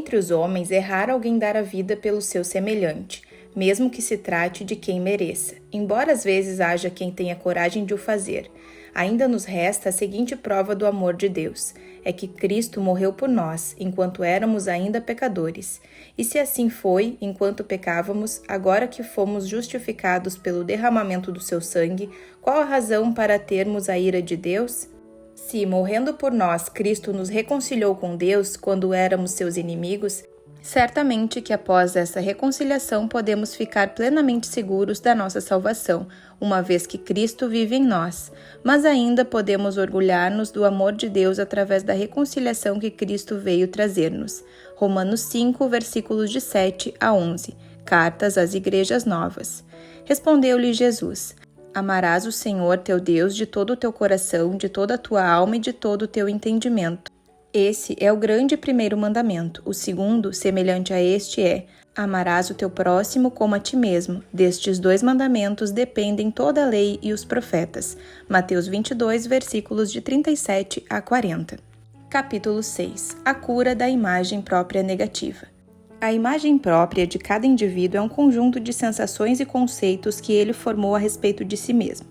entre os homens é raro alguém dar a vida pelo seu semelhante, mesmo que se trate de quem mereça, embora às vezes haja quem tenha coragem de o fazer. Ainda nos resta a seguinte prova do amor de Deus, é que Cristo morreu por nós, enquanto éramos ainda pecadores. E se assim foi, enquanto pecávamos, agora que fomos justificados pelo derramamento do seu sangue, qual a razão para termos a ira de Deus? Se, morrendo por nós, Cristo nos reconciliou com Deus quando éramos seus inimigos, certamente que após essa reconciliação podemos ficar plenamente seguros da nossa salvação, uma vez que Cristo vive em nós. Mas ainda podemos orgulhar-nos do amor de Deus através da reconciliação que Cristo veio trazer-nos. Romanos 5, versículos de 7 a 11. Cartas às Igrejas Novas. Respondeu-lhe Jesus: Amarás o Senhor teu Deus de todo o teu coração, de toda a tua alma e de todo o teu entendimento. Esse é o grande primeiro mandamento. O segundo, semelhante a este, é: amarás o teu próximo como a ti mesmo. Destes dois mandamentos dependem toda a lei e os profetas. Mateus 22, versículos de 37 a 40. Capítulo 6. A cura da imagem própria negativa. A imagem própria de cada indivíduo é um conjunto de sensações e conceitos que ele formou a respeito de si mesmo.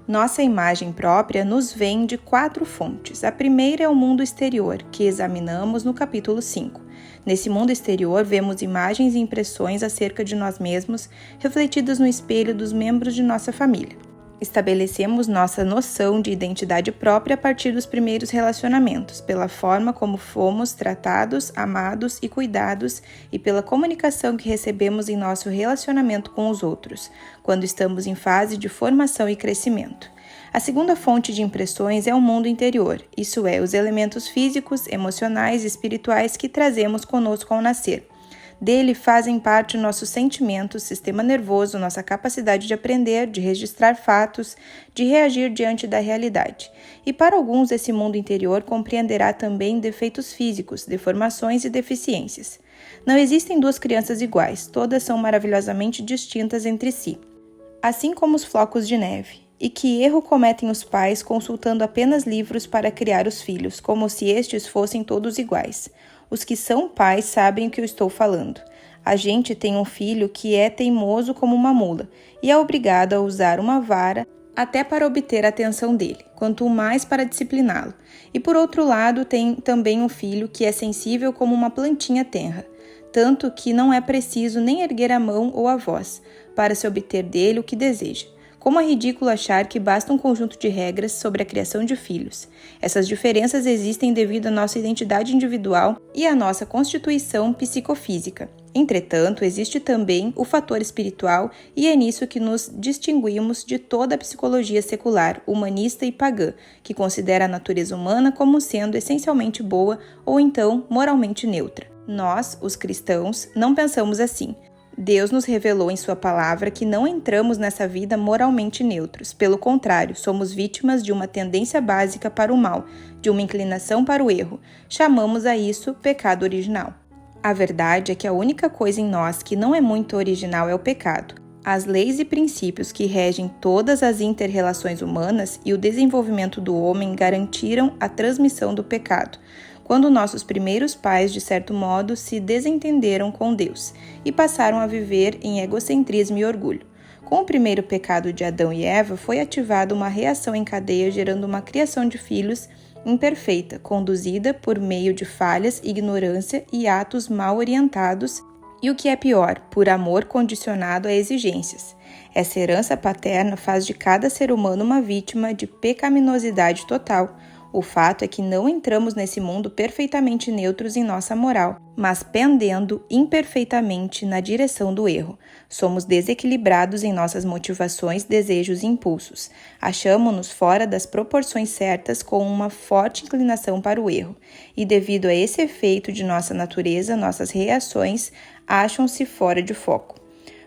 Nossa imagem própria nos vem de 4 fontes. A primeira é o mundo exterior, que examinamos no capítulo 5. Nesse mundo exterior, vemos imagens e impressões acerca de nós mesmos refletidas no espelho dos membros de nossa família. Estabelecemos nossa noção de identidade própria a partir dos primeiros relacionamentos, pela forma como fomos tratados, amados e cuidados e pela comunicação que recebemos em nosso relacionamento com os outros, quando estamos em fase de formação e crescimento. A segunda fonte de impressões é o mundo interior, isso é, os elementos físicos, emocionais e espirituais que trazemos conosco ao nascer. Dele fazem parte nossos sentimentos, sistema nervoso, nossa capacidade de aprender, de registrar fatos, de reagir diante da realidade. E para alguns, esse mundo interior compreenderá também defeitos físicos, deformações e deficiências. Não existem duas crianças iguais, todas são maravilhosamente distintas entre si, assim como os flocos de neve. E que erro cometem os pais consultando apenas livros para criar os filhos, como se estes fossem todos iguais. Os que são pais sabem o que eu estou falando. A gente tem um filho que é teimoso como uma mula e é obrigado a usar uma vara até para obter a atenção dele, quanto mais para discipliná-lo. E por outro lado, tem também um filho que é sensível como uma plantinha tenra, tanto que não é preciso nem erguer a mão ou a voz para se obter dele o que deseja. Como é ridículo achar que basta um conjunto de regras sobre a criação de filhos. Essas diferenças existem devido à nossa identidade individual e à nossa constituição psicofísica. Entretanto, existe também o fator espiritual e é nisso que nos distinguimos de toda a psicologia secular, humanista e pagã, que considera a natureza humana como sendo essencialmente boa ou então moralmente neutra. Nós, os cristãos, não pensamos assim. Deus nos revelou em sua palavra que não entramos nessa vida moralmente neutros. Pelo contrário, somos vítimas de uma tendência básica para o mal, de uma inclinação para o erro. Chamamos a isso pecado original. A verdade é que a única coisa em nós que não é muito original é o pecado. As leis e princípios que regem todas as inter-relações humanas e o desenvolvimento do homem garantiram a transmissão do pecado, quando nossos primeiros pais, de certo modo, se desentenderam com Deus e passaram a viver em egocentrismo e orgulho. Com o primeiro pecado de Adão e Eva, foi ativada uma reação em cadeia, gerando uma criação de filhos imperfeita, conduzida por meio de falhas, ignorância e atos mal orientados, e o que é pior, por amor condicionado a exigências. Essa herança paterna faz de cada ser humano uma vítima de pecaminosidade total. O fato é que não entramos nesse mundo perfeitamente neutros em nossa moral, mas pendendo imperfeitamente na direção do erro. Somos desequilibrados em nossas motivações, desejos e impulsos. Achamo-nos fora das proporções certas com uma forte inclinação para o erro. E devido a esse efeito de nossa natureza, nossas reações acham-se fora de foco.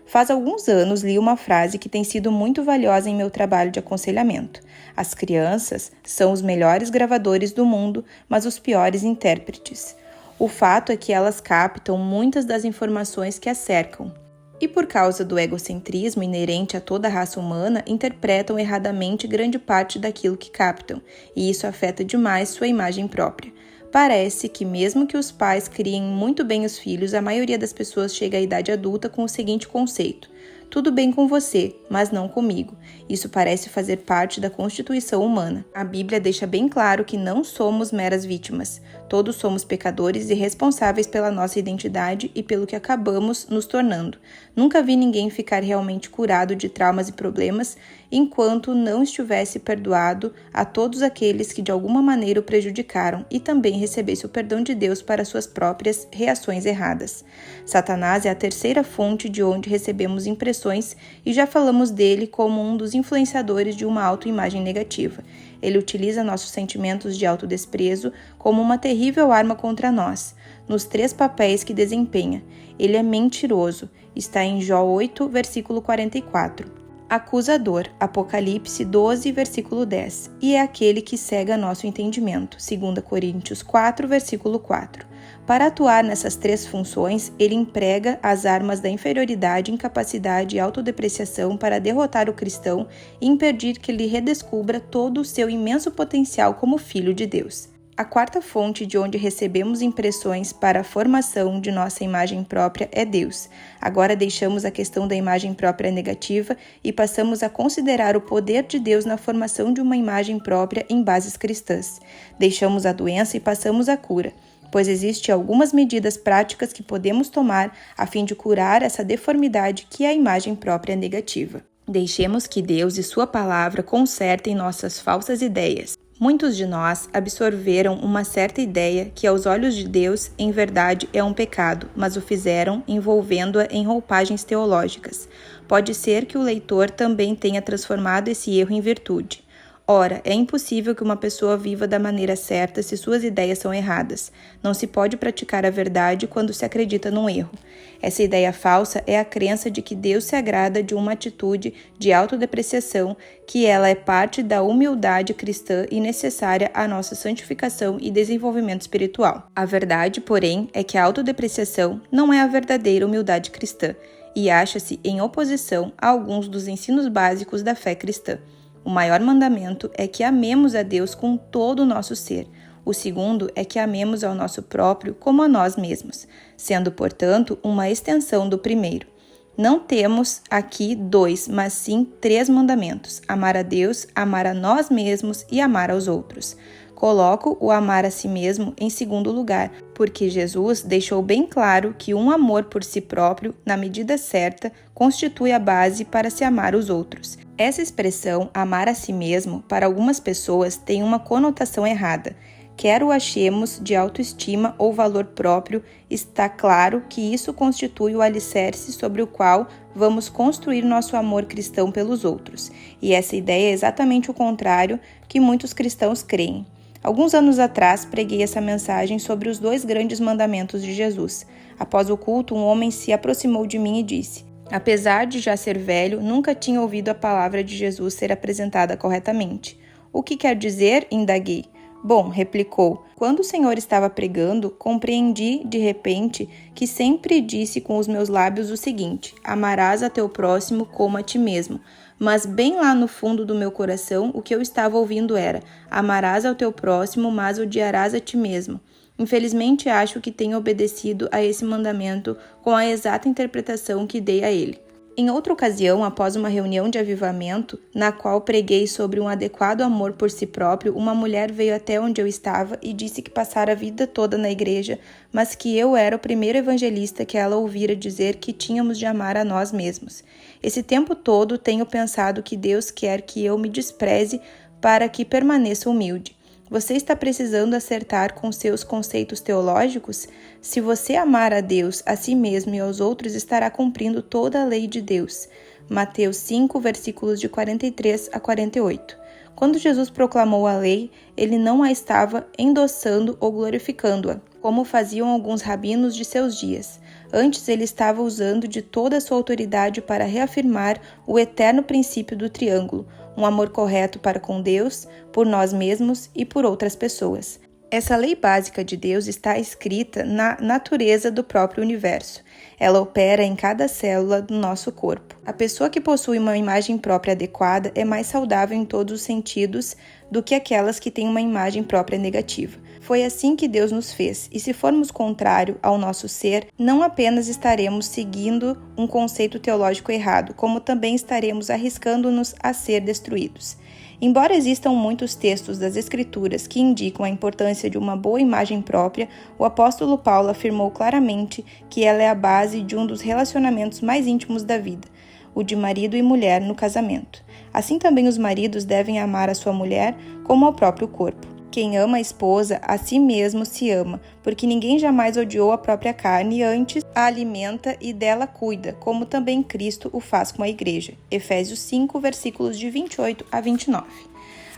Faz alguns anos li uma frase que tem sido muito valiosa em meu trabalho de aconselhamento. As crianças são os melhores gravadores do mundo, mas os piores intérpretes. O fato é que elas captam muitas das informações que as cercam. E por causa do egocentrismo inerente a toda a raça humana, interpretam erradamente grande parte daquilo que captam, e isso afeta demais sua imagem própria. Parece que mesmo que os pais criem muito bem os filhos, a maioria das pessoas chega à idade adulta com o seguinte conceito: tudo bem com você, mas não comigo. Isso parece fazer parte da constituição humana. A Bíblia deixa bem claro que não somos meras vítimas. Todos somos pecadores e responsáveis pela nossa identidade e pelo que acabamos nos tornando. Nunca vi ninguém ficar realmente curado de traumas e problemas enquanto não estivesse perdoado a todos aqueles que de alguma maneira o prejudicaram e também recebesse o perdão de Deus para suas próprias reações erradas. Satanás é a terceira fonte de onde recebemos impressões e já falamos dele como um dos influenciadores de uma autoimagem negativa. Ele utiliza nossos sentimentos de autodesprezo como uma terrível arma contra nós, nos 3 papéis que desempenha. Ele é mentiroso, está em Jó 8, versículo 44. Acusador, Apocalipse 12, versículo 10, e é aquele que cega nosso entendimento, 2 Coríntios 4, versículo 4. Para atuar nessas 3 funções, ele emprega as armas da inferioridade, incapacidade e autodepreciação para derrotar o cristão e impedir que ele redescubra todo o seu imenso potencial como filho de Deus. A quarta fonte de onde recebemos impressões para a formação de nossa imagem própria é Deus. Agora deixamos a questão da imagem própria negativa e passamos a considerar o poder de Deus na formação de uma imagem própria em bases cristãs. Deixamos a doença e passamos à cura, pois existem algumas medidas práticas que podemos tomar a fim de curar essa deformidade que é a imagem própria negativa. Deixemos que Deus e Sua palavra consertem nossas falsas ideias. Muitos de nós absorveram uma certa ideia que aos olhos de Deus, em verdade, é um pecado, mas o fizeram envolvendo-a em roupagens teológicas. Pode ser que o leitor também tenha transformado esse erro em virtude. Ora, é impossível que uma pessoa viva da maneira certa se suas ideias são erradas. Não se pode praticar a verdade quando se acredita num erro. Essa ideia falsa é a crença de que Deus se agrada de uma atitude de autodepreciação, que ela é parte da humildade cristã e necessária à nossa santificação e desenvolvimento espiritual. A verdade, porém, é que a autodepreciação não é a verdadeira humildade cristã e acha-se em oposição a alguns dos ensinos básicos da fé cristã. O maior mandamento é que amemos a Deus com todo o nosso ser. O segundo é que amemos ao nosso próprio como a nós mesmos, sendo, portanto, uma extensão do primeiro. Não temos aqui 2, mas sim 3 mandamentos: amar a Deus, amar a nós mesmos e amar aos outros. Coloco o amar a si mesmo em segundo lugar, porque Jesus deixou bem claro que um amor por si próprio, na medida certa, constitui a base para se amar os outros. Essa expressão, amar a si mesmo, para algumas pessoas tem uma conotação errada. Quer o achemos de autoestima ou valor próprio, está claro que isso constitui o alicerce sobre o qual vamos construir nosso amor cristão pelos outros. E essa ideia é exatamente o contrário que muitos cristãos creem. Alguns anos atrás, preguei essa mensagem sobre os 2 grandes mandamentos de Jesus. Após o culto, um homem se aproximou de mim e disse: apesar de já ser velho, nunca tinha ouvido a palavra de Jesus ser apresentada corretamente. O que quer dizer? Indaguei. Bom, replicou, quando o Senhor estava pregando, compreendi de repente que sempre disse com os meus lábios o seguinte: amarás a teu próximo como a ti mesmo. Mas bem lá no fundo do meu coração, o que eu estava ouvindo era: amarás ao teu próximo, mas odiarás a ti mesmo. Infelizmente, acho que tenho obedecido a esse mandamento com a exata interpretação que dei a ele. Em outra ocasião, após uma reunião de avivamento, na qual preguei sobre um adequado amor por si próprio, uma mulher veio até onde eu estava e disse que passara a vida toda na igreja, mas que eu era o primeiro evangelista que ela ouvira dizer que tínhamos de amar a nós mesmos. Esse tempo todo tenho pensado que Deus quer que eu me despreze para que permaneça humilde. Você está precisando acertar com seus conceitos teológicos? Se você amar a Deus, a si mesmo e aos outros, estará cumprindo toda a lei de Deus. Mateus 5, versículos de 43 a 48. Quando Jesus proclamou a lei, ele não a estava endossando ou glorificando-a, como faziam alguns rabinos de seus dias. Antes, ele estava usando de toda a sua autoridade para reafirmar o eterno princípio do triângulo, um amor correto para com Deus, por nós mesmos e por outras pessoas. Essa lei básica de Deus está escrita na natureza do próprio universo. Ela opera em cada célula do nosso corpo. A pessoa que possui uma imagem própria adequada é mais saudável em todos os sentidos do que aquelas que têm uma imagem própria negativa. Foi assim que Deus nos fez, e se formos contrário ao nosso ser, não apenas estaremos seguindo um conceito teológico errado, como também estaremos arriscando-nos a ser destruídos. Embora existam muitos textos das Escrituras que indicam a importância de uma boa imagem própria, o apóstolo Paulo afirmou claramente que ela é a base de um dos relacionamentos mais íntimos da vida, o de marido e mulher no casamento. Assim também os maridos devem amar a sua mulher como ao próprio corpo. Quem ama a esposa, a si mesmo se ama, porque ninguém jamais odiou a própria carne, antes a alimenta e dela cuida, como também Cristo o faz com a igreja. Efésios 5, versículos de 28 a 29.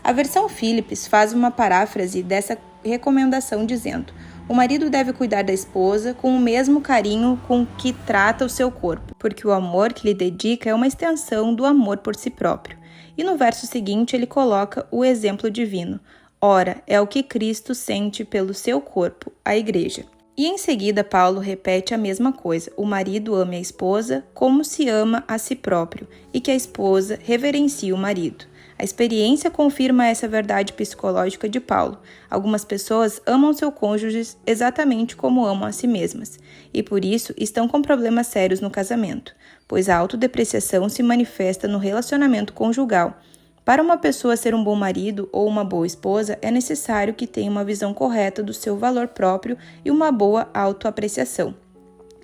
A versão Phillips faz uma paráfrase dessa recomendação dizendo: o marido deve cuidar da esposa com o mesmo carinho com que trata o seu corpo, porque o amor que lhe dedica é uma extensão do amor por si próprio. E no verso seguinte ele coloca o exemplo divino. Ora, é o que Cristo sente pelo seu corpo, a igreja. E em seguida, Paulo repete a mesma coisa. O marido ame a esposa como se ama a si próprio, e que a esposa reverencie o marido. A experiência confirma essa verdade psicológica de Paulo. Algumas pessoas amam seu cônjuge exatamente como amam a si mesmas, e por isso estão com problemas sérios no casamento, pois a autodepreciação se manifesta no relacionamento conjugal. Para uma pessoa ser um bom marido ou uma boa esposa, é necessário que tenha uma visão correta do seu valor próprio e uma boa autoapreciação.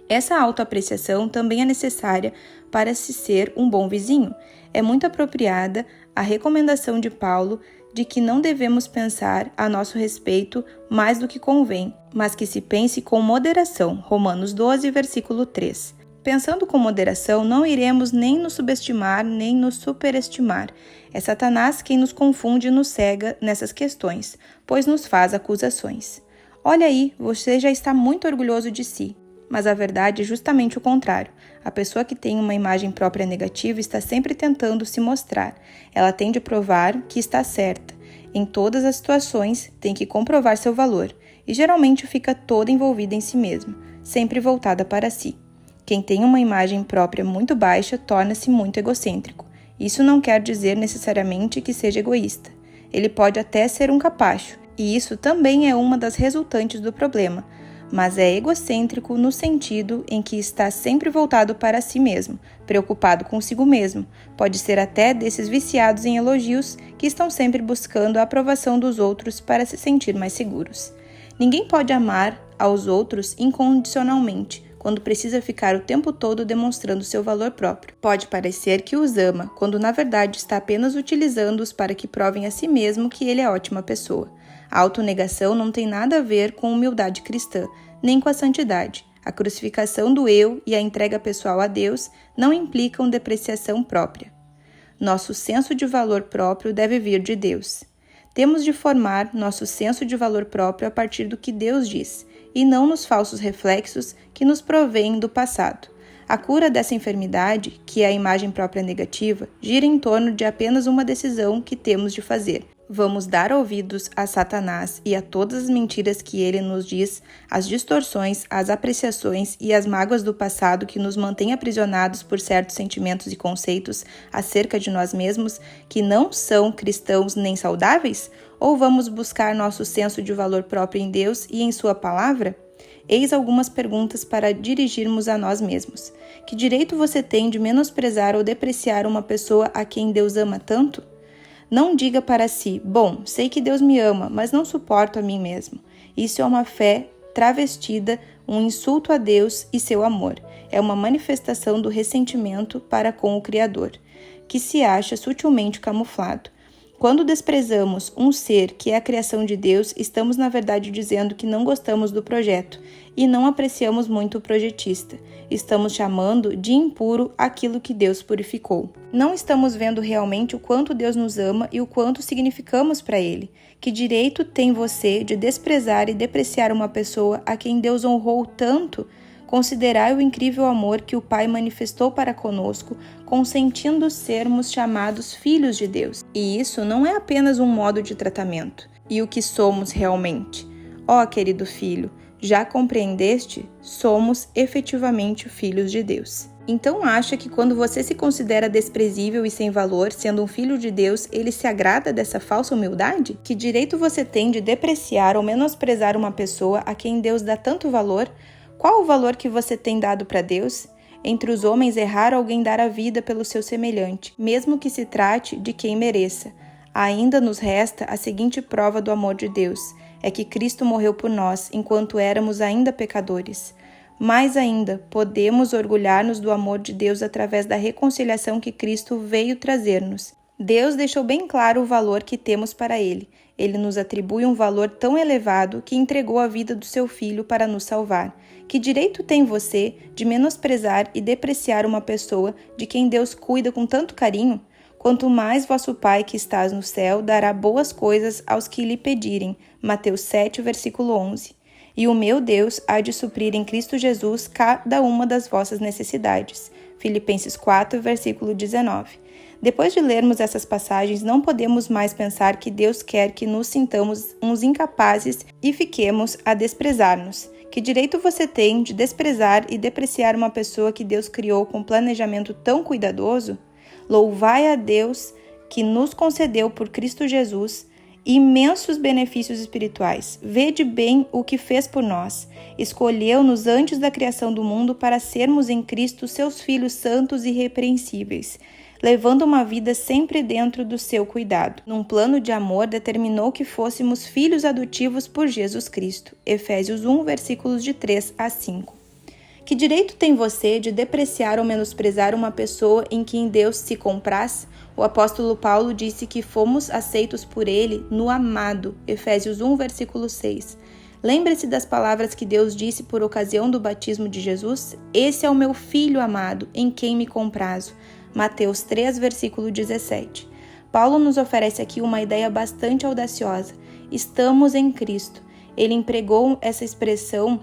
Essa autoapreciação também é necessária para se ser um bom vizinho. É muito apropriada a recomendação de Paulo de que não devemos pensar a nosso respeito mais do que convém, mas que se pense com moderação. Romanos 12, versículo 3. Pensando com moderação, não iremos nem nos subestimar, nem nos superestimar. É Satanás quem nos confunde e nos cega nessas questões, pois nos faz acusações. Olha aí, você já está muito orgulhoso de si. Mas a verdade é justamente o contrário. A pessoa que tem uma imagem própria negativa está sempre tentando se mostrar. Ela tem de provar que está certa. Em todas as situações, tem que comprovar seu valor, e geralmente fica toda envolvida em si mesma, sempre voltada para si. Quem tem uma imagem própria muito baixa torna-se muito egocêntrico. Isso não quer dizer necessariamente que seja egoísta. Ele pode até ser um capacho, e isso também é uma das resultantes do problema, mas é egocêntrico no sentido em que está sempre voltado para si mesmo, preocupado consigo mesmo. Pode ser até desses viciados em elogios que estão sempre buscando a aprovação dos outros para se sentir mais seguros. Ninguém pode amar aos outros incondicionalmente, quando precisa ficar o tempo todo demonstrando seu valor próprio. Pode parecer que os ama, quando na verdade está apenas utilizando-os para que provem a si mesmo que ele é ótima pessoa. A autonegação não tem nada a ver com humildade cristã, nem com a santidade. A crucificação do eu e a entrega pessoal a Deus não implicam depreciação própria. Nosso senso de valor próprio deve vir de Deus. Temos de formar nosso senso de valor próprio a partir do que Deus diz, e não nos falsos reflexos que nos provêm do passado. A cura dessa enfermidade, que é a imagem própria negativa, gira em torno de apenas uma decisão que temos de fazer. Vamos dar ouvidos a Satanás e a todas as mentiras que ele nos diz, as distorções, as apreciações e as mágoas do passado que nos mantêm aprisionados por certos sentimentos e conceitos acerca de nós mesmos que não são cristãos nem saudáveis? Ou vamos buscar nosso senso de valor próprio em Deus e em sua palavra? Eis algumas perguntas para dirigirmos a nós mesmos. Que direito você tem de menosprezar ou depreciar uma pessoa a quem Deus ama tanto? Não diga para si, bom, sei que Deus me ama, mas não suporto a mim mesmo. Isso é uma fé travestida, um insulto a Deus e seu amor. É uma manifestação do ressentimento para com o Criador, que se acha sutilmente camuflado. Quando desprezamos um ser que é a criação de Deus, estamos na verdade dizendo que não gostamos do projeto e não apreciamos muito o projetista. Estamos chamando de impuro aquilo que Deus purificou. Não estamos vendo realmente o quanto Deus nos ama e o quanto significamos para Ele. Que direito tem você de desprezar e depreciar uma pessoa a quem Deus honrou tanto? Considerai o incrível amor que o Pai manifestou para conosco, consentindo sermos chamados filhos de Deus. E isso não é apenas um modo de tratamento, e o que somos realmente. Ó, querido filho, já compreendeste? Somos efetivamente filhos de Deus. Então acha que quando você se considera desprezível e sem valor, sendo um filho de Deus, ele se agrada dessa falsa humildade? Que direito você tem de depreciar ou menosprezar uma pessoa a quem Deus dá tanto valor? Qual o valor que você tem dado para Deus? Entre os homens é raro alguém dar a vida pelo seu semelhante, mesmo que se trate de quem mereça. Ainda nos resta a seguinte prova do amor de Deus, é que Cristo morreu por nós enquanto éramos ainda pecadores. Mais ainda, podemos orgulhar-nos do amor de Deus através da reconciliação que Cristo veio trazer-nos. Deus deixou bem claro o valor que temos para Ele. Ele nos atribui um valor tão elevado que entregou a vida do seu Filho para nos salvar. Que direito tem você de menosprezar e depreciar uma pessoa de quem Deus cuida com tanto carinho? Quanto mais vosso Pai que estás no céu dará boas coisas aos que lhe pedirem. Mateus 7, versículo 11. E o meu Deus há de suprir em Cristo Jesus cada uma das vossas necessidades. Filipenses 4, versículo 19. Depois de lermos essas passagens, não podemos mais pensar que Deus quer que nos sintamos uns incapazes e fiquemos a desprezar-nos. Que direito você tem de desprezar e depreciar uma pessoa que Deus criou com um planejamento tão cuidadoso? Louvai a Deus que nos concedeu por Cristo Jesus imensos benefícios espirituais. Vede bem o que fez por nós. Escolheu-nos antes da criação do mundo para sermos em Cristo seus filhos santos e irrepreensíveis, levando uma vida sempre dentro do seu cuidado. Num plano de amor, determinou que fôssemos filhos adotivos por Jesus Cristo. Efésios 1, versículos de 3 a 5. Que direito tem você de depreciar ou menosprezar uma pessoa em quem Deus se compraz? O apóstolo Paulo disse que fomos aceitos por ele no amado. Efésios 1, versículo 6. Lembre-se das palavras que Deus disse por ocasião do batismo de Jesus? Esse é o meu filho amado, em quem me comprazo. Mateus 3, versículo 17. Paulo nos oferece aqui uma ideia bastante audaciosa. Estamos em Cristo. Ele empregou essa expressão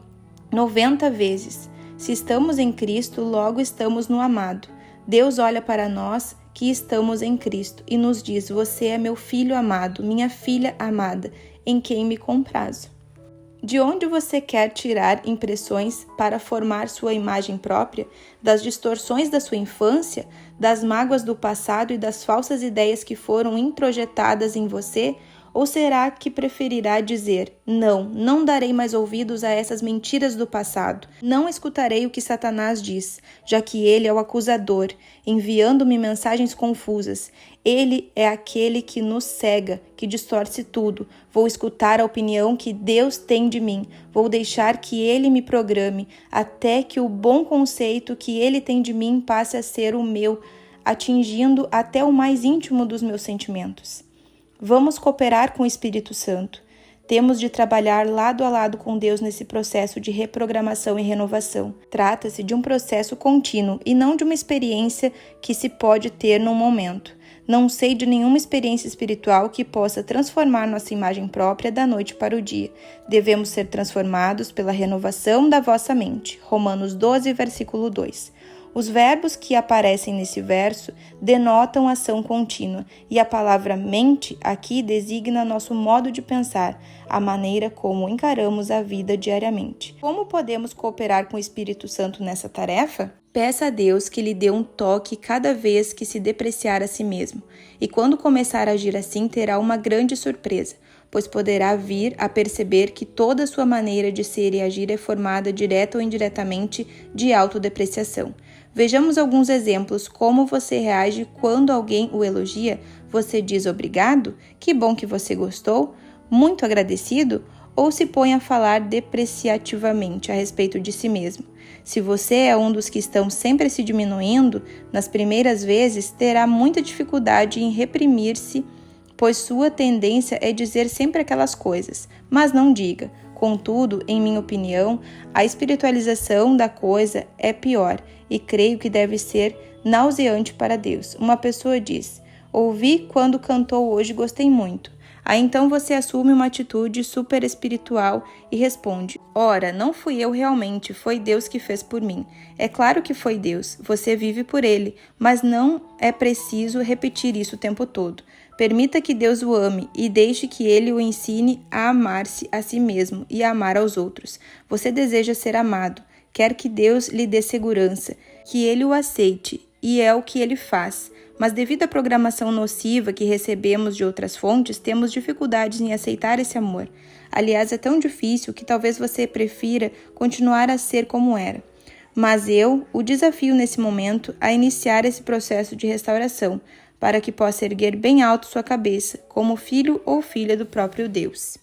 90 vezes. Se estamos em Cristo, logo estamos no amado. Deus olha para nós que estamos em Cristo e nos diz: você é meu filho amado, minha filha amada, em quem me comprazo. De onde você quer tirar impressões para formar sua imagem própria? Das distorções da sua infância, das mágoas do passado e das falsas ideias que foram introjetadas em você? Ou será que preferirá dizer: não darei mais ouvidos a essas mentiras do passado. Não escutarei o que Satanás diz, já que ele é o acusador, enviando-me mensagens confusas. Ele é aquele que nos cega, que distorce tudo. Vou escutar a opinião que Deus tem de mim. Vou deixar que ele me programe, até que o bom conceito que ele tem de mim passe a ser o meu, atingindo até o mais íntimo dos meus sentimentos. Vamos cooperar com o Espírito Santo. Temos de trabalhar lado a lado com Deus nesse processo de reprogramação e renovação. Trata-se de um processo contínuo e não de uma experiência que se pode ter num momento. Não sei de nenhuma experiência espiritual que possa transformar nossa imagem própria da noite para o dia. Devemos ser transformados pela renovação da vossa mente. Romanos 12, versículo 2. Os verbos que aparecem nesse verso denotam ação contínua, e a palavra mente aqui designa nosso modo de pensar, a maneira como encaramos a vida diariamente. Como podemos cooperar com o Espírito Santo nessa tarefa? Peça a Deus que lhe dê um toque cada vez que se depreciar a si mesmo, e quando começar a agir assim, terá uma grande surpresa, pois poderá vir a perceber que toda a sua maneira de ser e agir é formada direta ou indiretamente de autodepreciação. Vejamos alguns exemplos. Como você reage quando alguém o elogia? Você diz obrigado? Que bom que você gostou? Muito agradecido? Ou se põe a falar depreciativamente a respeito de si mesmo? Se você é um dos que estão sempre se diminuindo, nas primeiras vezes terá muita dificuldade em reprimir-se, pois sua tendência é dizer sempre aquelas coisas, mas não diga. Contudo, em minha opinião, a espiritualização da coisa é pior e creio que deve ser nauseante para Deus. Uma pessoa diz: ouvi quando cantou hoje, gostei muito. Aí então você assume uma atitude super espiritual e responde: ora, não fui eu realmente, foi Deus que fez por mim. É claro que foi Deus, você vive por ele, mas não é preciso repetir isso o tempo todo. Permita que Deus o ame e deixe que Ele o ensine a amar-se a si mesmo e a amar aos outros. Você deseja ser amado, quer que Deus lhe dê segurança, que Ele o aceite, e é o que Ele faz. Mas devido à programação nociva que recebemos de outras fontes, temos dificuldades em aceitar esse amor. Aliás, é tão difícil que talvez você prefira continuar a ser como era. Mas eu o desafio nesse momento a iniciar esse processo de restauração, para que possa erguer bem alto sua cabeça, como filho ou filha do próprio Deus.